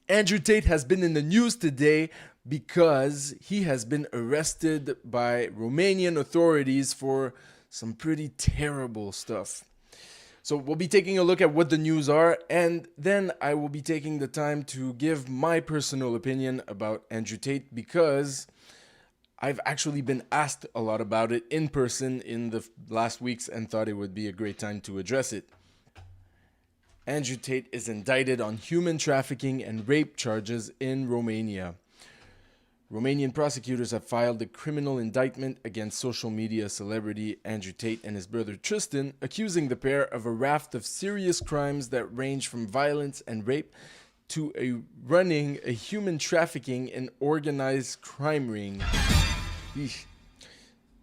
Andrew Tate has been in the news today because he has been arrested by Romanian authorities for some pretty terrible stuff. So we'll be taking a look at what the news are, and then I will be taking the time to give my personal opinion about Andrew Tate because I've actually been asked a lot about it in person in the last weeks and thought it would be a great time to address it. Andrew Tate is indicted on human trafficking and rape charges in Romania. Romanian prosecutors have filed a criminal indictment against social media celebrity Andrew Tate and his brother Tristan, accusing the pair of a raft of serious crimes that range from violence and rape to running a human trafficking and organized crime ring. Eesh.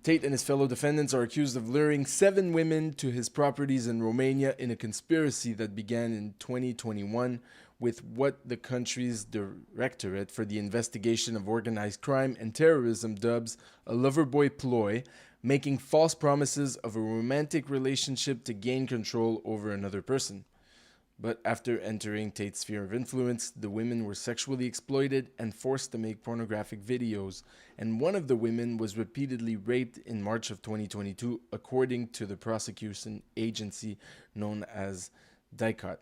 Tate and his fellow defendants are accused of luring 7 women to his properties in Romania in a conspiracy that began in 2021 with what the country's Directorate for the Investigation of Organized Crime and Terrorism dubs a lover-boy ploy, making false promises of a romantic relationship to gain control over another person. But after entering Tate's sphere of influence, the women were sexually exploited and forced to make pornographic videos, and one of the women was repeatedly raped in March of 2022, according to the prosecution agency known as DICOT.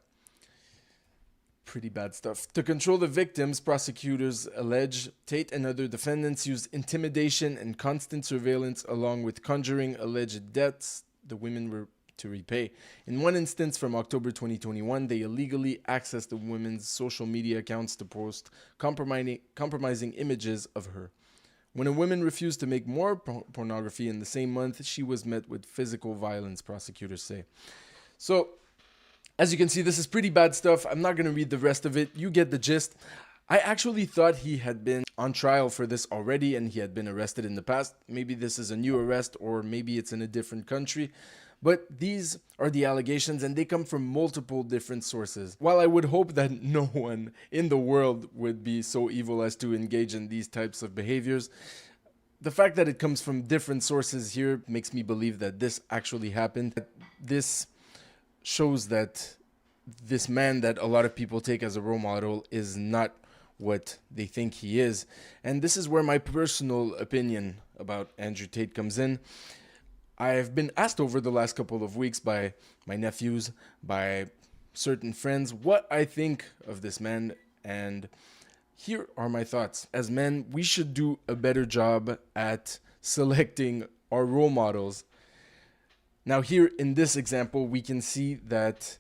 Pretty bad stuff. To control the victims, prosecutors allege Tate and other defendants used intimidation and constant surveillance along with conjuring alleged debts the women were to repay. In one instance from October 2021, they illegally accessed the women's social media accounts to post compromising images of her. When a woman refused to make more pornography in the same month, she was met with physical violence, prosecutors say. So, as you can see, this is pretty bad stuff. I'm not going to read the rest of it. You get the gist. I actually thought he had been on trial for this already and he had been arrested in the past. Maybe this is a new arrest or maybe it's in a different country. But these are the allegations and they come from multiple different sources. While I would hope that no one in the world would be so evil as to engage in these types of behaviors, the fact that it comes from different sources here makes me believe that this actually happened. This shows that this man that a lot of people take as a role model is not what they think he is. And this is where my personal opinion about Andrew Tate comes in. I have been asked over the last couple of weeks by my nephews, by certain friends, what I think of this man, and here are my thoughts. As men, we should do a better job at selecting our role models. Now here in this example, we can see that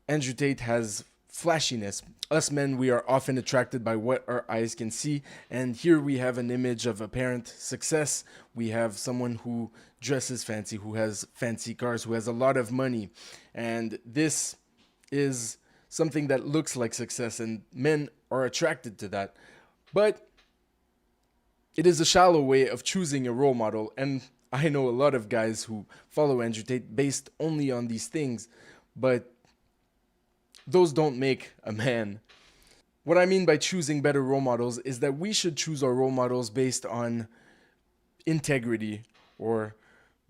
Andrew Tate has flashiness. Us men, we are often attracted by what our eyes can see, and here we have an image of apparent success. We have someone who dresses fancy, who has fancy cars, who has a lot of money, and this is something that looks like success, and men are attracted to that. But it is a shallow way of choosing a role model, and I know a lot of guys who follow Andrew Tate based only on these things, but those don't make a man. What I mean by choosing better role models is that we should choose our role models based on integrity or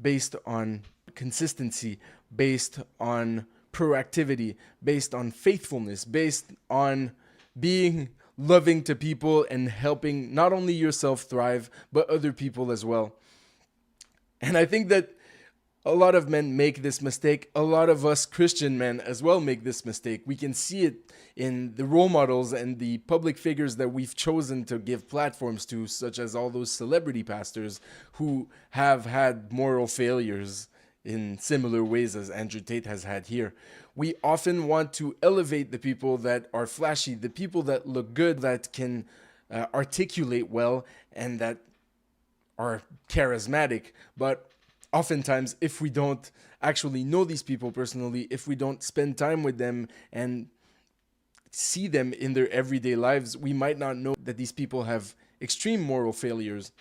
based on consistency, based on proactivity, based on faithfulness, based on being loving to people and helping not only yourself thrive, but other people as well. And I think that a lot of men make this mistake. A lot of us Christian men as well make this mistake. We can see it in the role models and the public figures that we've chosen to give platforms to, such as all those celebrity pastors who have had moral failures in similar ways as Andrew Tate has had here. We often want to elevate the people that are flashy, the people that look good, that can articulate well, and that are charismatic. But oftentimes, if we don't actually know these people personally, if we don't spend time with them and see them in their everyday lives, we might not know that these people have extreme moral failures.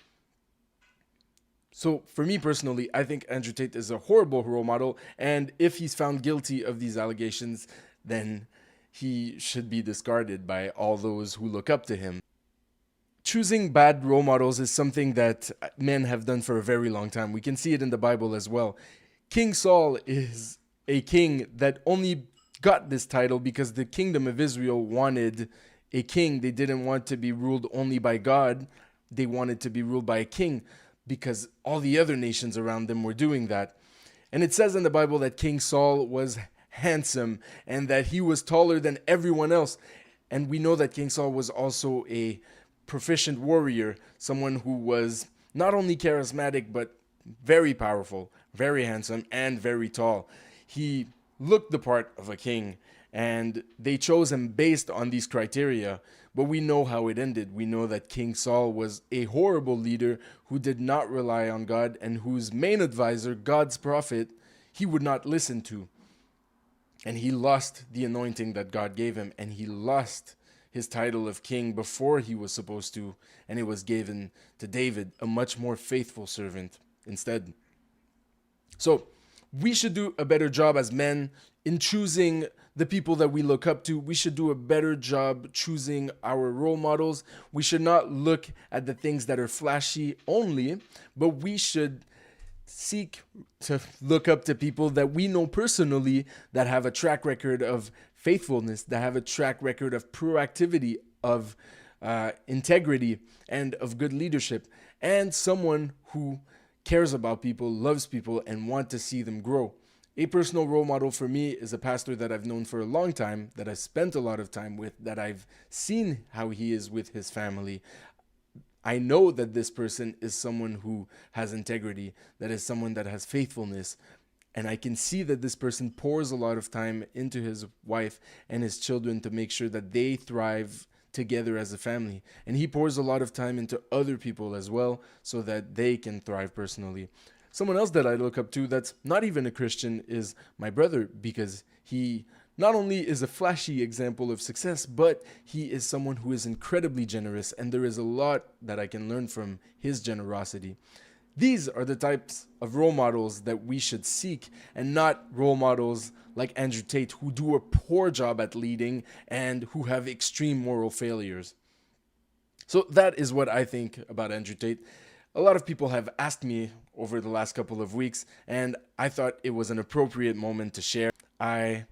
So for me personally, I think Andrew Tate is a horrible role model, and if he's found guilty of these allegations, then he should be discarded by all those who look up to him. Choosing bad role models is something that men have done for a very long time. We can see it in the Bible as well. King Saul is a king that only got this title because the kingdom of Israel wanted a king. They didn't want to be ruled only by God. They wanted to be ruled by a king because all the other nations around them were doing that. And it says in the Bible that King Saul was handsome and that he was taller than everyone else. And we know that King Saul was also a proficient warrior, someone who was not only charismatic, but very powerful, very handsome, and very tall. He looked the part of a king, and they chose him based on these criteria. But we know how it ended. We know that King Saul was a horrible leader who did not rely on God and whose main advisor, God's prophet, he would not listen to. And he lost the anointing that God gave him, and he lost his title of king before he was supposed to, and it was given to David, a much more faithful servant, instead. So we should do a better job as men in choosing the people that we look up to. We should do a better job choosing our role models. We should not look at the things that are flashy only, but we should seek to look up to people that we know personally that have a track record of faithfulness, that have a track record of proactivity, of integrity, and of good leadership, and someone who cares about people, loves people, and want to see them grow. A personal role model for me is a pastor that I've known for a long time, that I spent a lot of time with, that I've seen how he is with his family. I know that this person is someone who has integrity, that is someone that has faithfulness, and I can see that this person pours a lot of time into his wife and his children to make sure that they thrive together as a family. And he pours a lot of time into other people as well so that they can thrive personally. Someone else that I look up to that's not even a Christian is my brother, because he not only is a flashy example of success, but he is someone who is incredibly generous, and there is a lot that I can learn from his generosity. These are the types of role models that we should seek, and not role models like Andrew Tate, who do a poor job at leading and who have extreme moral failures. So that is what I think about Andrew Tate. A lot of people have asked me over the last couple of weeks, and I thought it was an appropriate moment to share. I'm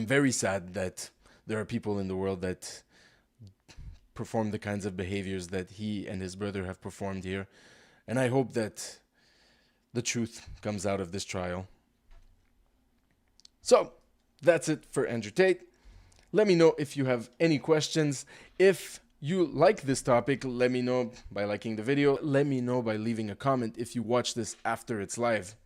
very sad that there are people in the world that perform the kinds of behaviors that he and his brother have performed here. And I hope that the truth comes out of this trial. So that's it for Andrew Tate. Let me know if you have any questions. If you like this topic, let me know by liking the video. Let me know by leaving a comment if you watch this after it's live.